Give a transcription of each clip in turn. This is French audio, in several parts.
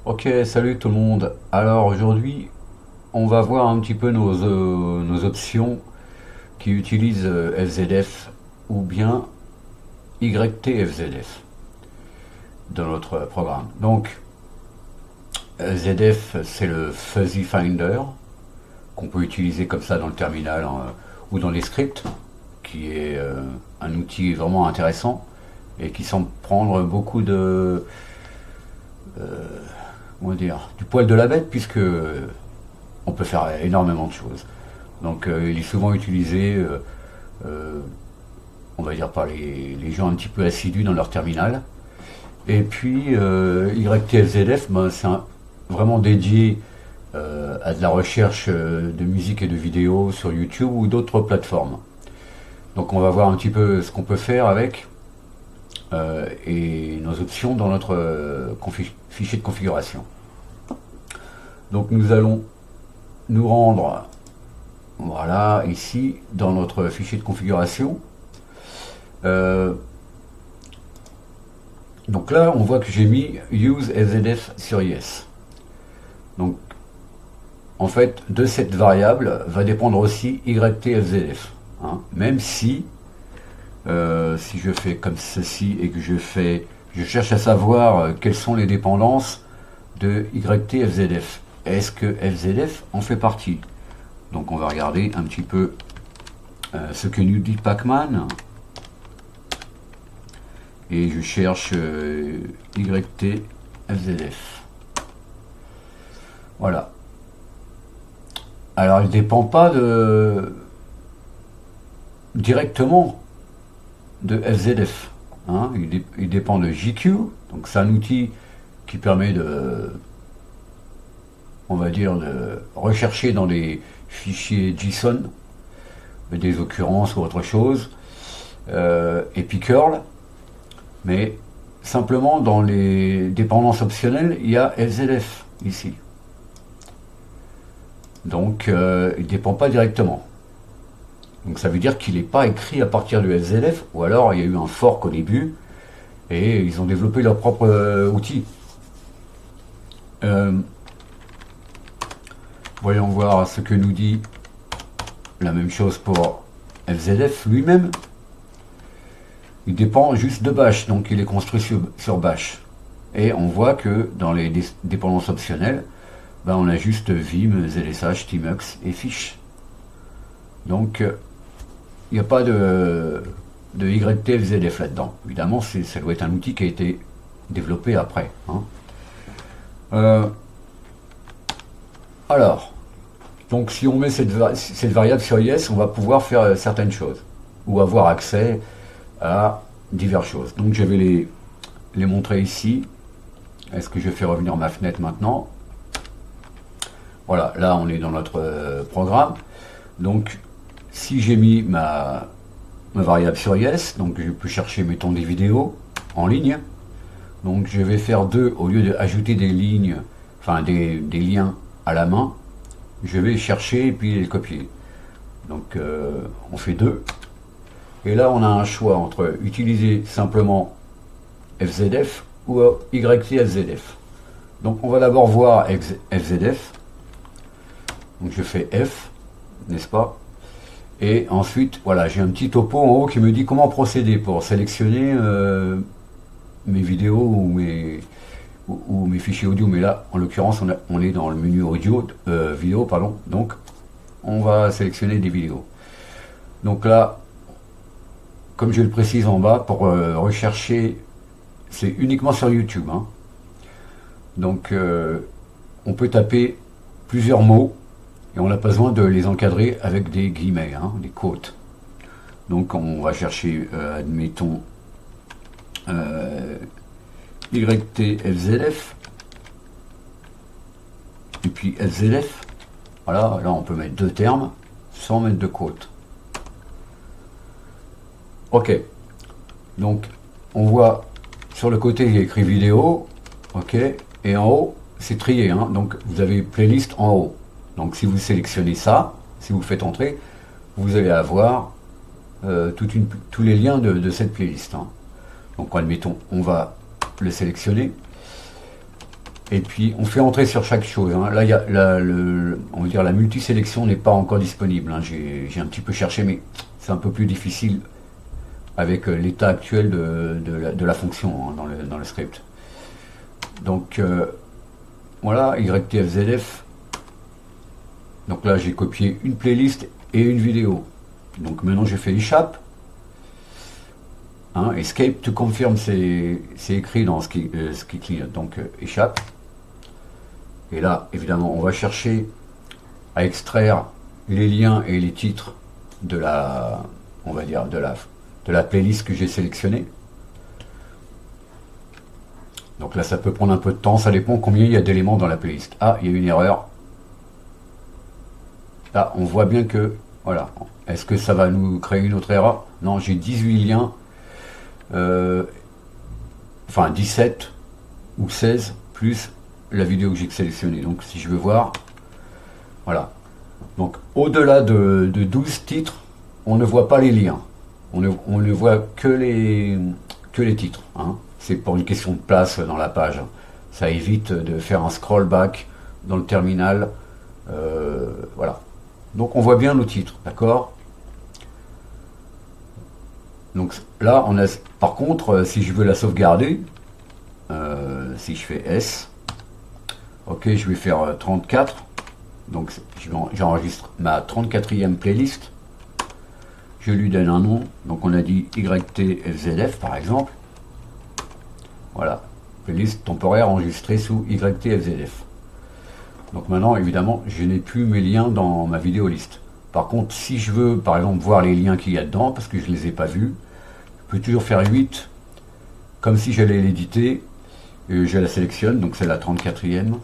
Ok, salut tout le monde. Alors aujourd'hui, on va voir un petit peu nos options qui utilisent FZF ou bien YTFZF dans notre programme. Donc, ZF, c'est le Fuzzy Finder qu'on peut utiliser comme ça dans le terminal ou dans les scripts, qui est un outil vraiment intéressant et qui semble prendre beaucoup de, comment dire, du poil de la bête puisque on peut faire énormément de choses. Donc il est souvent utilisé, euh, on va dire par les gens un petit peu assidus dans leur terminal. Et puis YTFZF, ben, vraiment dédié à de la recherche de musique et de vidéos sur YouTube ou d'autres plateformes. Donc on va voir un petit peu ce qu'on peut faire avec et nos options dans notre fichier de configuration. Donc nous allons nous rendre, voilà, ici dans notre fichier de configuration. Euh, donc là, on voit que j'ai mis use FZF sur yes. Donc en fait, de cette variable va dépendre aussi YTFZF. Hein, même si je fais comme ceci et que je cherche à savoir quelles sont les dépendances de YTFZF. Est-ce que FZF en fait partie? Donc on va regarder un petit peu ce que nous dit Pacman. Et je cherche YTFZF. Voilà. Alors il ne dépend pas directement de FZF. Hein. Il dépend de JQ. Donc c'est un outil qui permet de, on va dire, de rechercher dans les fichiers JSON des occurrences ou autre chose. Et puis curl. Mais simplement dans les dépendances optionnelles, il y a FZF ici. Donc il ne dépend pas directement. Donc ça veut dire qu'il n'est pas écrit à partir du FZF, ou alors il y a eu un fork au début, et ils ont développé leur propre outil. Euh, Voyons voir ce que nous dit la même chose pour FZF lui-même. Il dépend juste de Bash, donc il est construit sur Bash. Et on voit que dans les dépendances optionnelles, ben on a juste Vim, ZSH, Tmux et Fish. Donc il n'y a pas de YTFZF là-dedans. Évidemment, ça doit être un outil qui a été développé après. Hein. Euh, alors, donc si on met cette variable sur yes, on va pouvoir faire certaines choses ou avoir accès à diverses choses. Donc je vais les montrer ici. Est-ce que je fais revenir ma fenêtre maintenant? Voilà, là on est dans notre programme. Donc si j'ai mis ma variable sur yes, donc je peux chercher mettons des vidéos en ligne. Donc je vais faire deux, au lieu d'ajouter des lignes, enfin des liens à la main, je vais chercher et puis les copier. Donc on fait deux. Et là on a un choix entre utiliser simplement FZF ou YTFZF. Donc on va d'abord voir FZF. Donc je fais F, n'est-ce pas? Et ensuite, voilà, j'ai un petit topo en haut qui me dit comment procéder pour sélectionner mes vidéos ou mes fichiers audio. Mais là, en l'occurrence, on est dans le menu audio, vidéo, pardon. Donc, on va sélectionner des vidéos. Donc là, comme je le précise en bas, pour rechercher, c'est uniquement sur YouTube. Hein. Donc, on peut taper plusieurs mots et on n'a pas besoin de les encadrer avec des guillemets, hein, des quotes. Donc on va chercher, admettons, YTFZF, et puis FZF. Voilà, là on peut mettre deux termes sans mettre de quote. Ok, donc on voit sur le côté il y a écrit vidéo, ok, et en haut c'est trié, hein, donc vous avez playlist en haut. Donc si vous sélectionnez ça, si vous faites entrer, vous allez avoir tous les liens de cette playlist. Hein. Donc admettons, on va le sélectionner. Et puis on fait entrer sur chaque chose, hein. Là, il y a on va dire la multisélection n'est pas encore disponible, hein. J'ai un petit peu cherché, mais c'est un peu plus difficile avec l'état actuel de la fonction, hein, dans le script. Donc voilà, YTFZF. Donc là, j'ai copié une playlist et une vidéo. Donc maintenant, j'ai fait échappe. Hein, escape to confirm, c'est écrit dans ce qui clignote. Donc échappe. Et là, évidemment, on va chercher à extraire les liens et les titres de la, on va dire, de la playlist que j'ai sélectionnée. Donc là, ça peut prendre un peu de temps, ça dépend combien il y a d'éléments dans la playlist. Ah, il y a une erreur. Là, on voit bien que, voilà. Est-ce que ça va nous créer une autre erreur? Non, j'ai 18 liens, enfin 17 ou 16, plus la vidéo que j'ai sélectionnée. Donc si je veux voir, voilà. Donc au-delà de 12 titres, on ne voit pas les liens. On ne voit que les titres, hein. C'est pour une question de place dans la page. Ça évite de faire un scroll back dans le terminal. Voilà. Donc on voit bien nos titres, d'accord? Donc là, on a. Par contre, si je veux la sauvegarder, si je fais S, ok, je vais faire 34. Donc j'enregistre ma 34e playlist. Je lui donne un nom. Donc on a dit YTFZF par exemple. Voilà, playlist temporaire enregistrée sous YTFZF. Donc maintenant, évidemment, je n'ai plus mes liens dans ma vidéo liste. Par contre, si je veux, par exemple, voir les liens qu'il y a dedans, parce que je ne les ai pas vus, je peux toujours faire 8, comme si j'allais l'éditer. Je la sélectionne, donc c'est la 34e.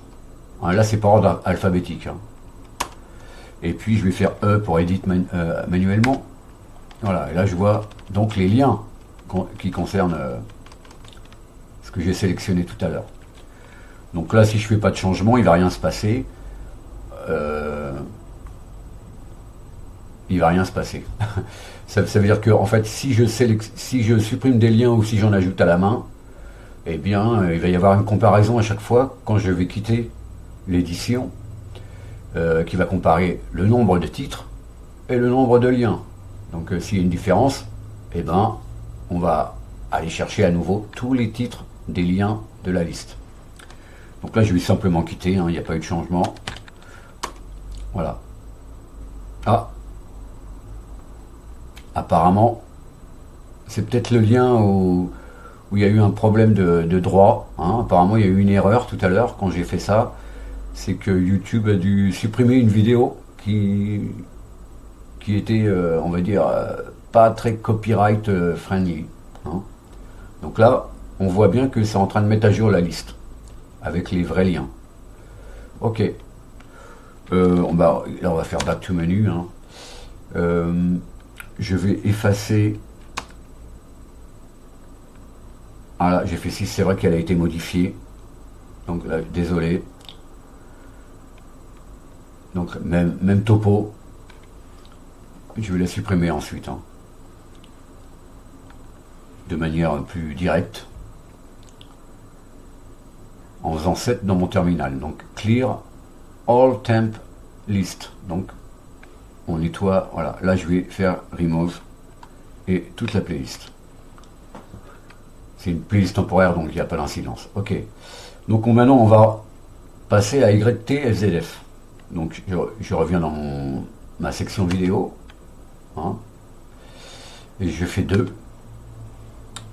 Hein, là, c'est par ordre alphabétique. Hein. Et puis, je vais faire E pour edit manuellement. Voilà, et là, je vois donc les liens qui concernent ce que j'ai sélectionné tout à l'heure. Donc là, si je fais pas de changement, il va rien se passer. Il va rien se passer. ça veut dire que, en fait, si je supprime des liens ou si j'en ajoute à la main, eh bien, il va y avoir une comparaison à chaque fois quand je vais quitter l'édition, qui va comparer le nombre de titres et le nombre de liens. Donc, s'il y a une différence, eh ben, on va aller chercher à nouveau tous les titres des liens de la liste. Donc là, je vais simplement quitter, hein, il n'y a pas eu de changement. Voilà. Ah, apparemment, c'est peut-être le lien où il y a eu un problème de droit. Hein. Apparemment, il y a eu une erreur tout à l'heure quand j'ai fait ça. C'est que YouTube a dû supprimer une vidéo qui était, on va dire, pas très copyright friendly. Hein. Donc là, on voit bien que c'est en train de mettre à jour la liste avec les vrais liens. Ok. Là, on va faire back to menu. Hein. Je vais effacer. Ah là, j'ai fait 6, c'est vrai qu'elle a été modifiée. Donc là, désolé. Donc même topo. Je vais la supprimer ensuite. Hein. De manière plus directe. En faisant 7 dans mon terminal. Donc clear all temp list. Donc on nettoie. Voilà. Là, je vais faire remove et toute la playlist. C'est une playlist temporaire, donc il n'y a pas d'incidence. Ok. Donc maintenant, on va passer à YTFZF. Donc je reviens dans ma section vidéo. Hein, et je fais 2.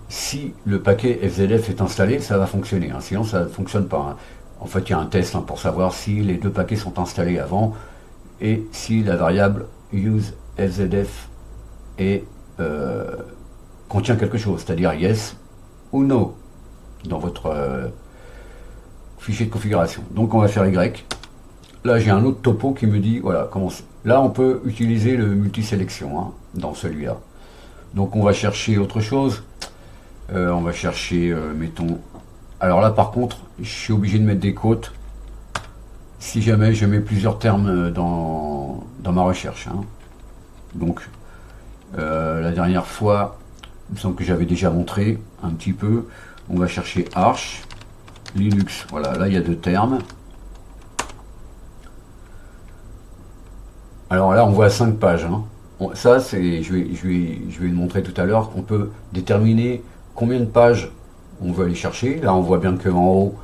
Si le paquet FZF est installé, ça va fonctionner. Hein, sinon, ça ne fonctionne pas. Hein. En fait, il y a un test pour savoir si les 2 paquets sont installés avant et si la variable useFZF contient quelque chose, c'est-à-dire yes ou no dans votre fichier de configuration. Donc on va faire Y. Là j'ai un autre topo qui me dit voilà comment c'est. Là on peut utiliser le multisélection hein, dans celui-là. Donc on va chercher autre chose. On va chercher mettons. Alors là par contre je suis obligé de mettre des quotes si jamais je mets plusieurs termes dans ma recherche. Hein. Donc la dernière fois, il me semble que j'avais déjà montré un petit peu. On va chercher arch. Linux. Voilà, là il y a deux termes. Alors là on voit 5 pages. Hein. Ça c'est, je vais le montrer tout à l'heure. On peut déterminer combien de pages on veut aller chercher. Là on voit bien qu'en haut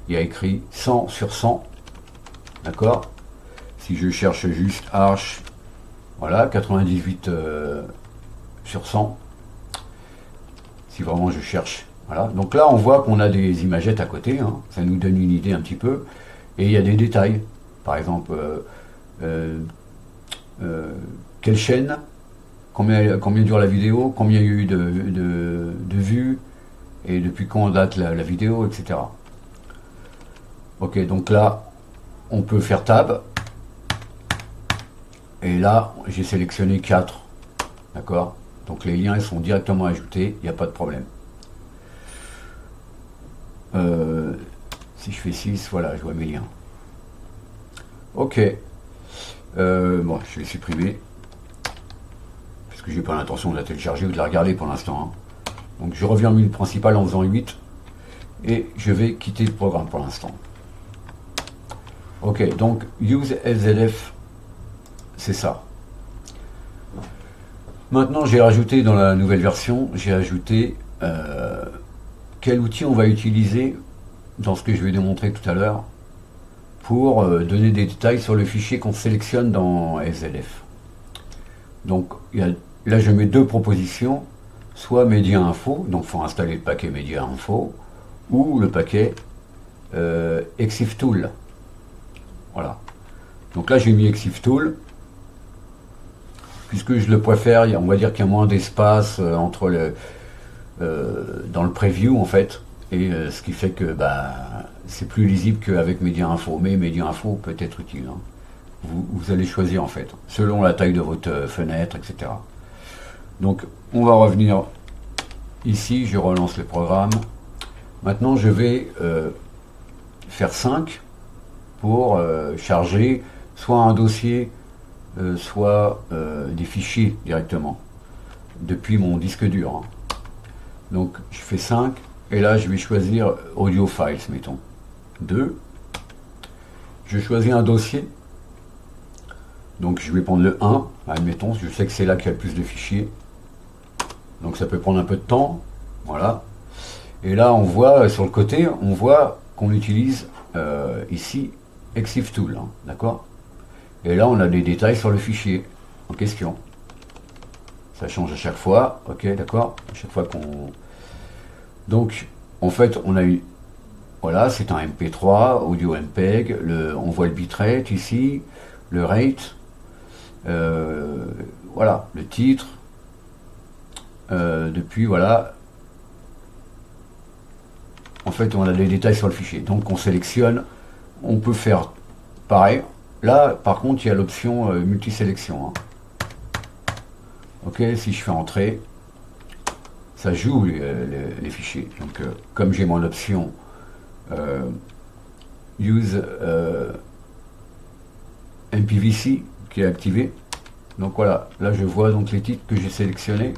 il y a écrit 100 sur 100. D'accord. Si je cherche juste Arch, voilà, 98 sur 100. Si vraiment je cherche. Voilà. Donc là, on voit qu'on a des imagettes à côté. Hein. Ça nous donne une idée un petit peu. Et il y a des détails. Par exemple, quelle chaîne, combien dure la vidéo, combien il y a eu de vues, et depuis quand date la vidéo, etc. Ok, donc là, on peut faire tab. Et là, j'ai sélectionné 4. D'accord. Donc les liens ils sont directement ajoutés, il n'y a pas de problème. Si je fais 6, voilà, je vois mes liens. Ok. Bon, je vais supprimer. Parce que j'ai pas l'intention de la télécharger ou de la regarder pour l'instant. Hein. Donc je reviens au menu principal en faisant 8. Et je vais quitter le programme pour l'instant. Ok, donc Use SZF, c'est ça. Maintenant, j'ai rajouté dans la nouvelle version, j'ai ajouté quel outil on va utiliser dans ce que je vais démontrer tout à l'heure pour donner des détails sur le fichier qu'on sélectionne dans SZF. Donc là, je mets deux propositions, soit Media Info, donc il faut installer le paquet Media Info, ou le paquet Exif Tool. Voilà. Donc là, j'ai mis Exif Tool. Puisque je le préfère, on va dire qu'il y a moins d'espace entre dans le preview en fait, et ce qui fait que c'est plus lisible qu'avec Media Info, mais Media Info peut être utile. Hein. Vous allez choisir en fait, selon la taille de votre fenêtre, etc. Donc on va revenir ici, je relance le programme. Maintenant je vais faire 5 pour charger soit un dossier, soit des fichiers directement depuis mon disque dur. Hein. Donc je fais 5 et là je vais choisir Audio Files, mettons 2. Je choisis un dossier, donc je vais prendre le 1, admettons, je sais que c'est là qu'il y a le plus de fichiers, donc ça peut prendre un peu de temps. Voilà. Et là on voit sur le côté, on voit qu'on utilise ici Exif Tool, hein, d'accord. Et là, on a des détails sur le fichier en question. Ça change à chaque fois, ok, d'accord. À chaque fois qu'on... Donc, en fait, on a eu... Voilà, c'est un MP3, audio MPEG. On voit le bitrate ici, le rate. Voilà, le titre. Depuis, voilà. En fait, on a des détails sur le fichier. Donc, on sélectionne. On peut faire pareil. Là, par contre, il y a l'option multisélection. Hein. Ok, si je fais entrer, ça joue les fichiers. Donc, comme j'ai mon option Use MPVC qui est activée, donc voilà, là je vois donc les titres que j'ai sélectionnés.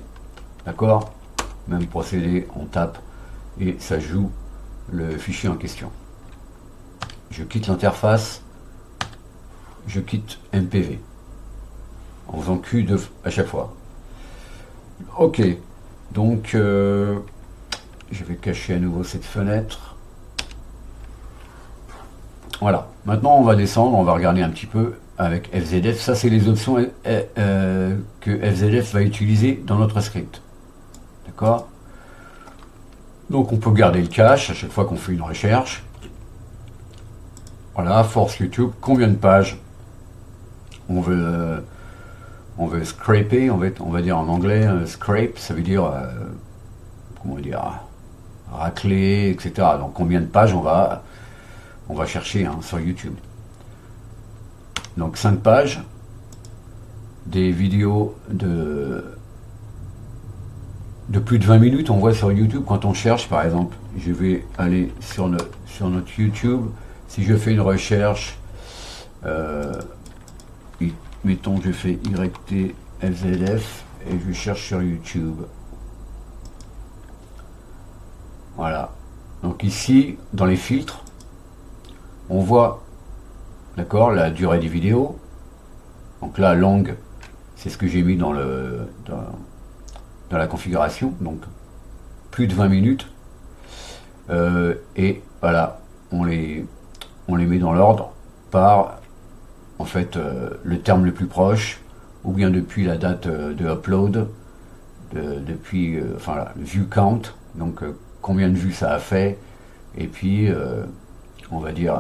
D'accord. Même procédé, on tape et ça joue le fichier en question. Je quitte l'interface. Je quitte MPV en faisant Q à chaque fois. Ok, donc je vais cacher à nouveau cette fenêtre. Voilà, maintenant on va descendre, on va regarder un petit peu avec FZF. Ça c'est les options que FZF va utiliser dans notre script. D'accord. Donc on peut garder le cache à chaque fois qu'on fait une recherche. Voilà, force YouTube, combien de pages on veut scraper, on va dire en anglais, scrape, ça veut dire, comment dire, racler, etc. Donc combien de pages on va chercher hein, sur YouTube. Donc 5 pages, des vidéos de plus de 20 minutes, on voit sur YouTube quand on cherche, par exemple, je vais aller sur notre YouTube, si je fais une recherche, mettons je fais YTFZF et je cherche sur YouTube. Voilà. Donc ici, dans les filtres, on voit, d'accord, la durée des vidéos. Donc là, longue, c'est ce que j'ai mis dans la configuration. Donc plus de 20 minutes. Et voilà, on les met dans l'ordre par, en fait, le terme le plus proche, ou bien depuis la date de upload, depuis, enfin, le view count, donc combien de vues ça a fait, et puis, on va dire,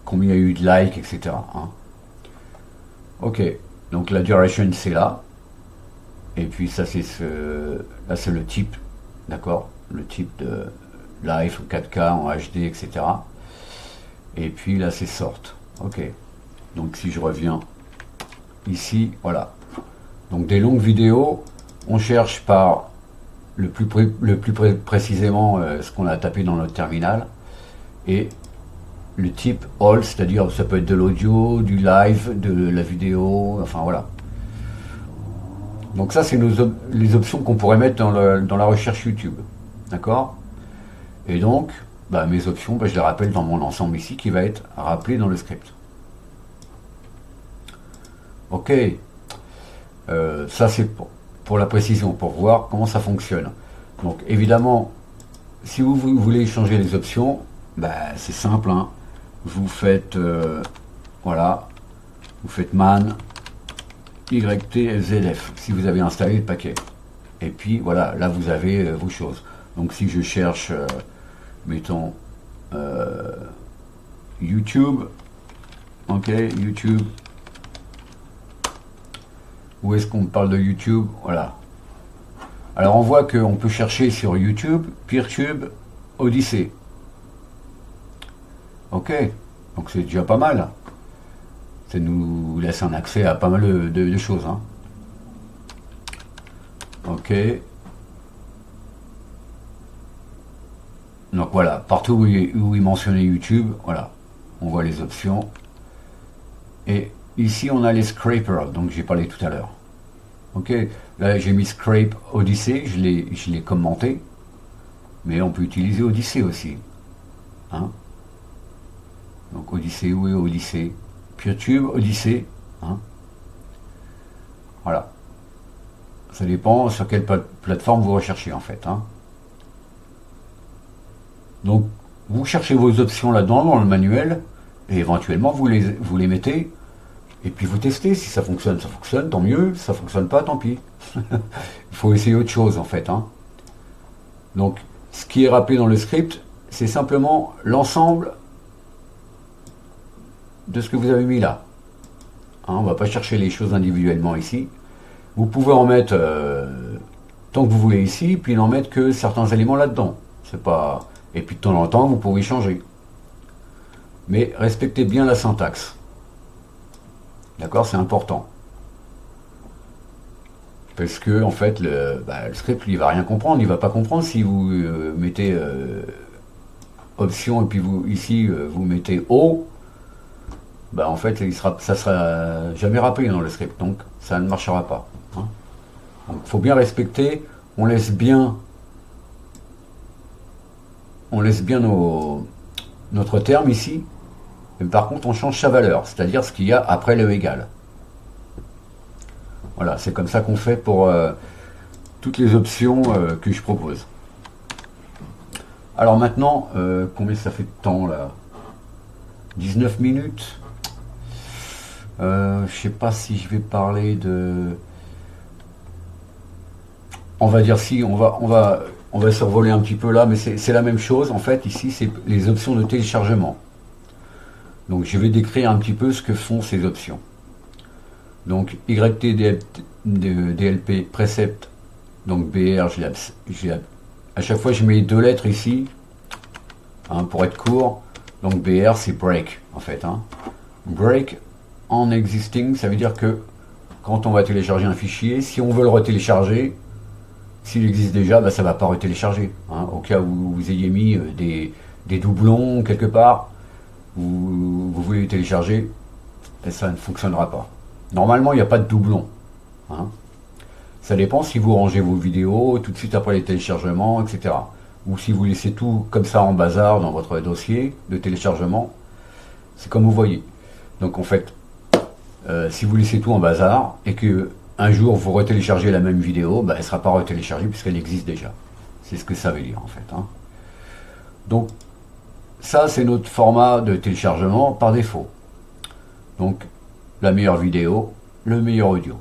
combien il y a eu de likes, etc. Hein. Ok, donc la duration c'est là, et puis ça c'est là c'est le type, d'accord, le type de live 4K en HD, etc. Et puis là c'est sort. Ok, donc si je reviens ici, voilà. Donc des longues vidéos, on cherche par le plus précisément ce qu'on a tapé dans notre terminal, et le type all, c'est-à-dire ça peut être de l'audio, du live, de la vidéo, enfin voilà. Donc ça c'est les options qu'on pourrait mettre dans la recherche YouTube, d'accord. Et donc bah, mes options, bah, je les rappelle dans mon ensemble ici qui va être rappelé dans le script. Ok, ça c'est pour la précision, pour voir comment ça fonctionne. Donc évidemment, si vous voulez changer les options, bah, c'est simple, hein. Vous faites voilà, vous faites man YTZF si vous avez installé le paquet. Et puis voilà, là vous avez vos choses. Donc si je cherche, mettons YouTube, ok, YouTube. Où est-ce qu'on parle de YouTube? Voilà. Alors on voit qu'on peut chercher sur YouTube, Peertube, Odyssey. Ok, donc c'est déjà pas mal. Ça nous laisse un accès à pas mal de choses. Hein. Ok. Donc voilà, partout où il mentionnait YouTube, voilà, on voit les options. Et ici on a les scrapers, donc j'ai parlé tout à l'heure. Ok, là j'ai mis Scrape Odyssey, je l'ai commenté, mais on peut utiliser Odyssey aussi. Hein. Donc Odyssey, où est Odyssey? PeerTube, Odyssey. Hein. Voilà. Ça dépend sur quelle plateforme vous recherchez en fait. Hein. Donc vous cherchez vos options là-dedans dans le manuel, et éventuellement vous les mettez, et puis vous testez. Si ça fonctionne, tant mieux. Si ça fonctionne pas, tant pis. Il faut essayer autre chose en fait. Hein. Donc ce qui est rappelé dans le script, c'est simplement l'ensemble de ce que vous avez mis là. Hein, on ne va pas chercher les choses individuellement ici. Vous pouvez en mettre tant que vous voulez ici, puis n'en mettre que certains éléments là-dedans. C'est pas. Et puis de temps en temps, vous pouvez changer. Mais respectez bien la syntaxe. D'accord, c'est important. Parce que en fait, le script, il va rien comprendre. Il va pas comprendre si vous mettez option et puis ici vous mettez O. Bah en fait, ça sera jamais rappelé dans le script, donc ça ne marchera pas. Hein. Donc il faut bien respecter. On laisse bien notre terme ici. Mais par contre, on change sa valeur, c'est-à-dire ce qu'il y a après le égal. Voilà, c'est comme ça qu'on fait pour toutes les options que je propose. Alors maintenant, combien ça fait de temps là? 19 minutes. Je sais pas si je vais parler de. On va dire si, on va survoler un petit peu là, mais c'est la même chose en fait. Ici, c'est les options de téléchargement. Donc je vais décrire un petit peu ce que font ces options. Donc YTDLP Precept, donc BR, à chaque fois je mets 2 lettres ici, hein, pour être court. Donc BR c'est break en fait. Hein. Break en existing, ça veut dire que quand on va télécharger un fichier, si on veut le retélécharger, s'il existe déjà, bah, ça ne va pas retélécharger. Hein, au cas où vous ayez mis des doublons quelque part, vous voulez télécharger, et ça ne fonctionnera pas. Normalement, il n'y a pas de doublon. Hein. Ça dépend si vous rangez vos vidéos tout de suite après les téléchargements, etc. ou si vous laissez tout comme ça en bazar dans votre dossier de téléchargement, c'est comme vous voyez. Donc en fait, si vous laissez tout en bazar et que un jour vous retéléchargez la même vidéo, bah, elle ne sera pas retéléchargée puisqu'elle existe déjà. C'est ce que ça veut dire en fait. Hein. Donc ça c'est notre format de téléchargement par défaut. Donc la meilleure vidéo, le meilleur audio.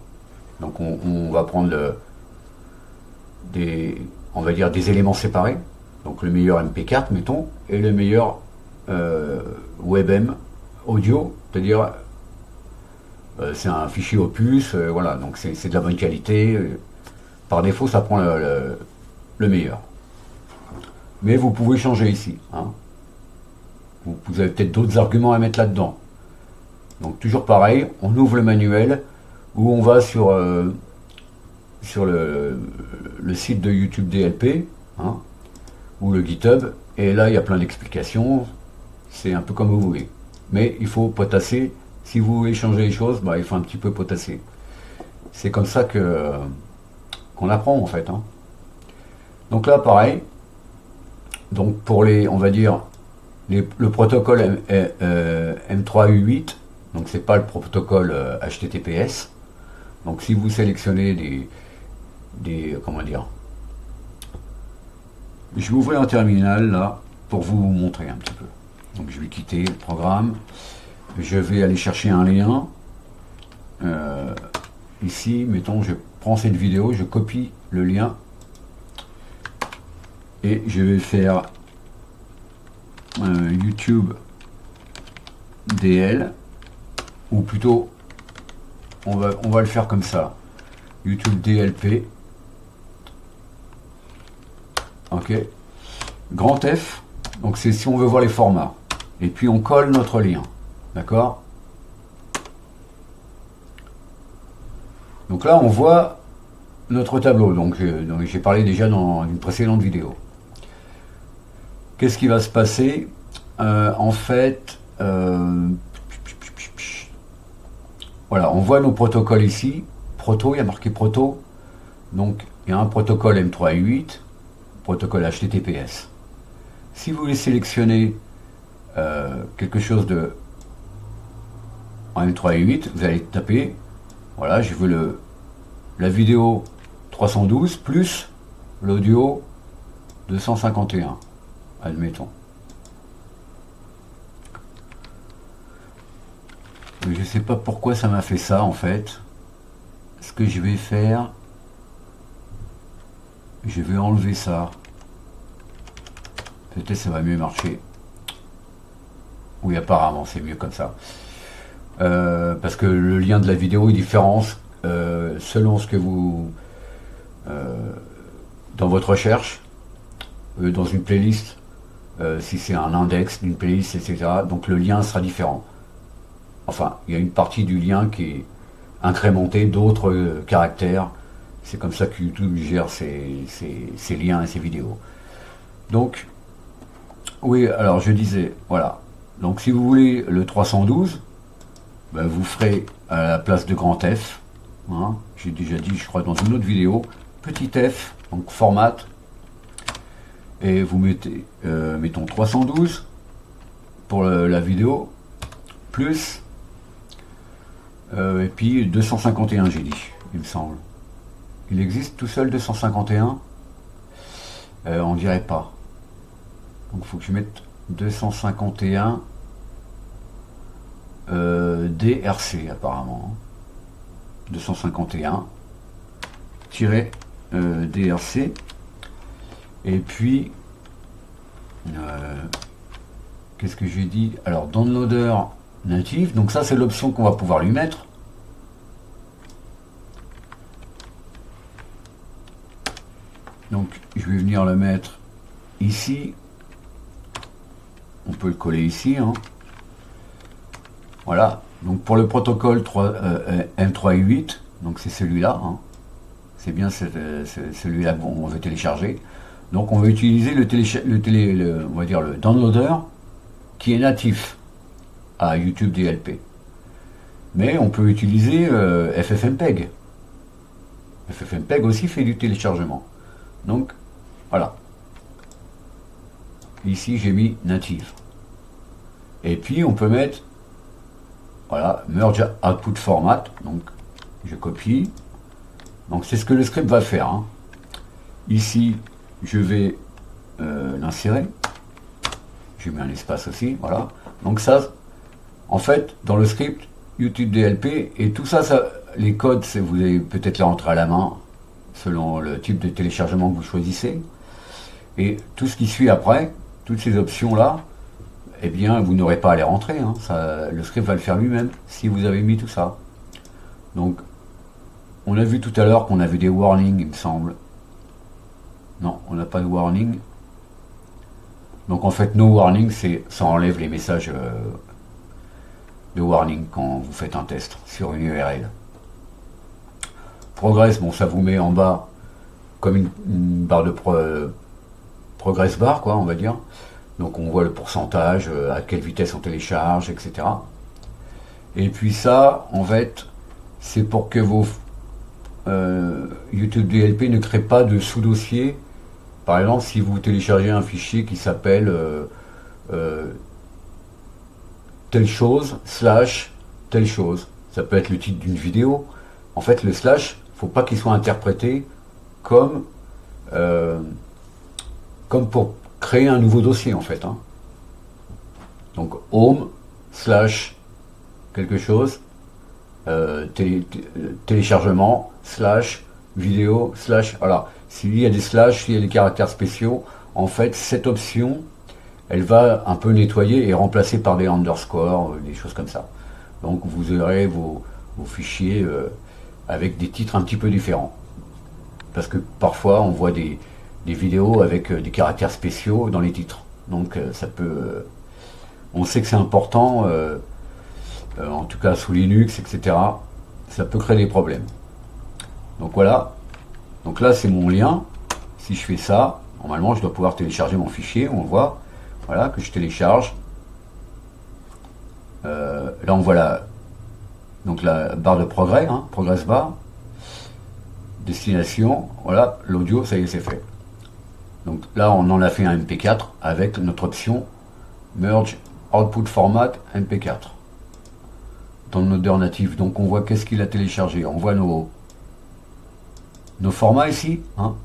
Donc on va prendre on va dire des éléments séparés. Donc le meilleur MP4 mettons et le meilleur WebM audio, c'est-à-dire c'est un fichier opus, voilà, donc c'est de la bonne qualité. Par défaut, ça prend le meilleur. Mais vous pouvez changer ici. Hein. Vous avez peut-être d'autres arguments à mettre là-dedans. Donc toujours pareil, on ouvre le manuel où on va sur le site de YouTube DLP, hein, ou le GitHub, et là il y a plein d'explications. C'est un peu comme vous voulez. Mais il faut potasser. Si vous voulez changer les choses, bah, il faut un petit peu potasser. C'est comme ça qu'on apprend en fait. Hein. Donc là, pareil. Donc pour on va dire, le protocole M3U8, donc c'est pas le protocole HTTPS. Donc si vous sélectionnez comment dire, je vais ouvrir un terminal là pour vous montrer un petit peu. Donc je vais quitter le programme. Je vais aller chercher un lien. Ici, mettons, je prends cette vidéo, je copie le lien et je vais faire YouTube DL, ou plutôt on va le faire comme ça, YouTube DLP. Ok, grand F, donc c'est si on veut voir les formats, et puis on colle notre lien. D'accord. Donc là, on voit notre tableau. Donc j'ai parlé déjà dans une précédente vidéo. Qu'est-ce qui va se passer en fait, voilà, on voit nos protocoles ici. Proto, il y a marqué proto. Donc il y a un protocole M3U8, protocole HTTPS. Si vous voulez sélectionner quelque chose de en M3U8, vous allez taper, voilà, je veux la vidéo 312 plus l'audio 251, admettons. Je sais pas pourquoi ça m'a fait ça en fait. Ce que je vais faire, je vais enlever ça. Peut-être ça va mieux marcher. Oui, apparemment c'est mieux comme ça. Parce que le lien de la vidéo est différent selon ce que vous dans votre recherche, dans une playlist, si c'est un index d'une playlist, etc. Donc le lien sera différent. Enfin, il y a une partie du lien qui est incrémentée d'autres caractères. C'est comme ça que YouTube gère ses liens et ses vidéos. Donc, oui, alors je disais, voilà. Donc si vous voulez le 312, ben, vous ferez à la place de grand F, hein, j'ai déjà dit, je crois, dans une autre vidéo, petit f, donc format, et vous mettez, mettons 312 pour la vidéo, plus, et puis 251 j'ai dit, il me semble. Il existe tout seul 251 on dirait pas. Donc il faut que je mette 251 DRC apparemment. 251 DRC. Et puis qu'est-ce que j'ai dit? Alors downloader natif, donc ça c'est l'option qu'on va pouvoir lui mettre. Donc je vais venir le mettre ici. On peut le coller ici, hein. Voilà, donc pour le protocole M3U8, donc c'est celui-là, hein. C'est bien celui-là qu'on veut télécharger. Donc on va utiliser on va dire le downloader qui est natif à YouTube DLP. Mais on peut utiliser FFmpeg. FFmpeg aussi fait du téléchargement. Donc voilà. ici j'ai mis native. Et puis on peut mettre, voilà, merge output format, donc je copie. Donc c'est ce que le script va faire, hein. Ici je vais l'insérer, j'ai mis un espace aussi, voilà. Donc ça, en fait, dans le script YouTube DLP, et tout ça, les codes, vous allez peut-être les rentrer à la main, selon le type de téléchargement que vous choisissez. Et tout ce qui suit après, toutes ces options-là, eh bien, vous n'aurez pas à les rentrer, hein. Le script va le faire lui-même, si vous avez mis tout ça. Donc, on a vu tout à l'heure qu'on avait des warnings, il me semble. Non, on n'a pas de warning. Donc en fait, no warning, ça enlève les messages de warning quand vous faites un test sur une URL. Progress, bon, ça vous met en bas comme une barre de progress bar, quoi, on va dire. Donc on voit le pourcentage, à quelle vitesse on télécharge, etc. Et puis ça, en fait, c'est pour que vos YouTube DLP ne crée pas de sous-dossier. Par exemple, si vous téléchargez un fichier qui s'appelle telle chose, slash, telle chose, ça peut être le titre d'une vidéo. En fait, le slash, faut pas qu'il soit interprété comme pour créer un nouveau dossier, en fait, hein. Donc, home, slash, quelque chose, téléchargement, slash, vidéo, slash, voilà. S'il y a des slash, s'il y a des caractères spéciaux, en fait, cette option, elle va un peu nettoyer et remplacer par des underscores, des choses comme ça. Donc vous aurez vos fichiers avec des titres un petit peu différents. Parce que parfois, on voit des vidéos avec des caractères spéciaux dans les titres. Donc ça peut... on sait que c'est important, en tout cas sous Linux, etc. Ça peut créer des problèmes. Donc voilà. Donc là, c'est mon lien. Si je fais ça, normalement, je dois pouvoir télécharger mon fichier. On voit, voilà, que je télécharge. Là, on voit donc la barre de progrès, hein, progress bar. Destination, voilà, l'audio, ça y est, c'est fait. Donc là, on en a fait un MP4 avec notre option Merge Output Format MP4. Dans le modeur natif, donc on voit qu'est-ce qu'il a téléchargé. On voit nos formats ici, hein,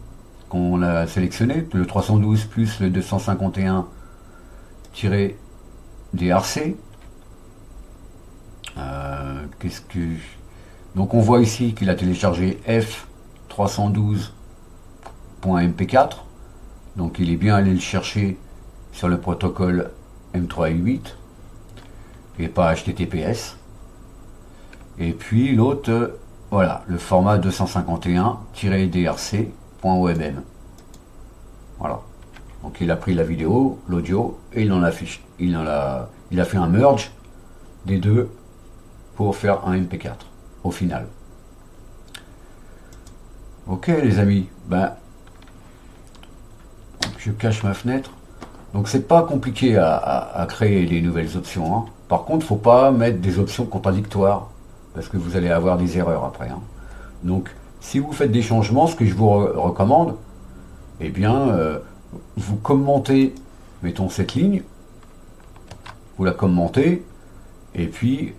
qu'on a sélectionné, le 312 plus le 251-DRC. Donc on voit ici qu'il a téléchargé F312.mp4. Donc il est bien allé le chercher sur le protocole M3U8 et pas HTTPS. Et puis l'autre, voilà, le format 251-drc.omm. Voilà. Donc il a pris la vidéo, l'audio, et il a fait un merge des deux pour faire un MP4 au final. Ok les amis, ben je cache ma fenêtre. Donc c'est pas compliqué à créer les nouvelles options, hein. Par contre, faut pas mettre des options contradictoires, parce que vous allez avoir des erreurs après, hein. Donc si vous faites des changements, ce que je vous recommande, eh bien vous commentez, mettons cette ligne, vous la commentez, et puis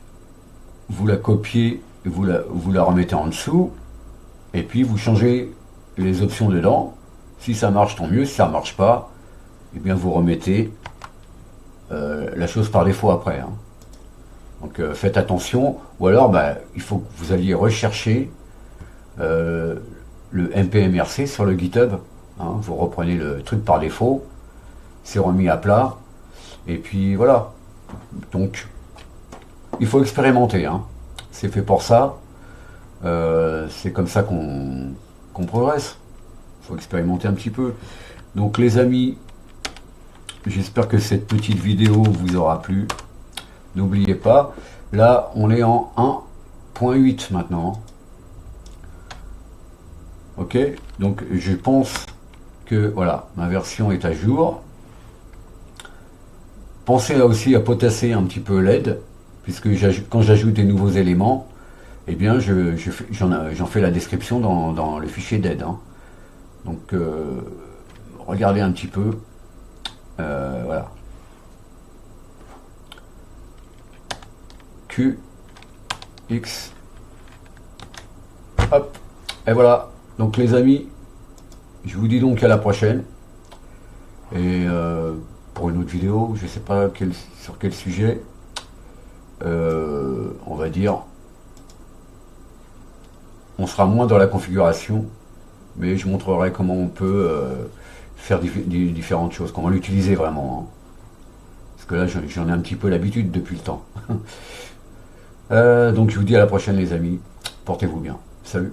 vous la copiez, vous la remettez en dessous, et puis vous changez les options dedans. Si ça marche, tant mieux. Si ça ne marche pas, eh bien vous remettez la chose par défaut après, hein. Donc faites attention, ou alors il faut que vous alliez rechercher le npmrc sur le GitHub, hein. Vous reprenez le truc par défaut, c'est remis à plat, et puis voilà. Donc il faut expérimenter, hein. C'est fait pour ça. C'est comme ça qu'on progresse. Il faut expérimenter un petit peu. Donc les amis, j'espère que cette petite vidéo vous aura plu. N'oubliez pas, là on est en 1.8 maintenant. Ok, donc je pense que voilà, ma version est à jour. Pensez là aussi à potasser un petit peu l'aide, puisque quand j'ajoute des nouveaux éléments, eh bien j'en fais la description dans le fichier d'aide, hein. Donc regardez un petit peu, Voilà. Q, X, hop, et voilà. Donc les amis, je vous dis donc à la prochaine. Et pour une autre vidéo, je sais pas sur quel sujet, on va dire, on sera moins dans la configuration, mais je montrerai comment on peut faire différentes choses, comment l'utiliser vraiment. Hein. Parce que là, j'en ai un petit peu l'habitude depuis le temps. Donc je vous dis à la prochaine les amis. Portez-vous bien. Salut.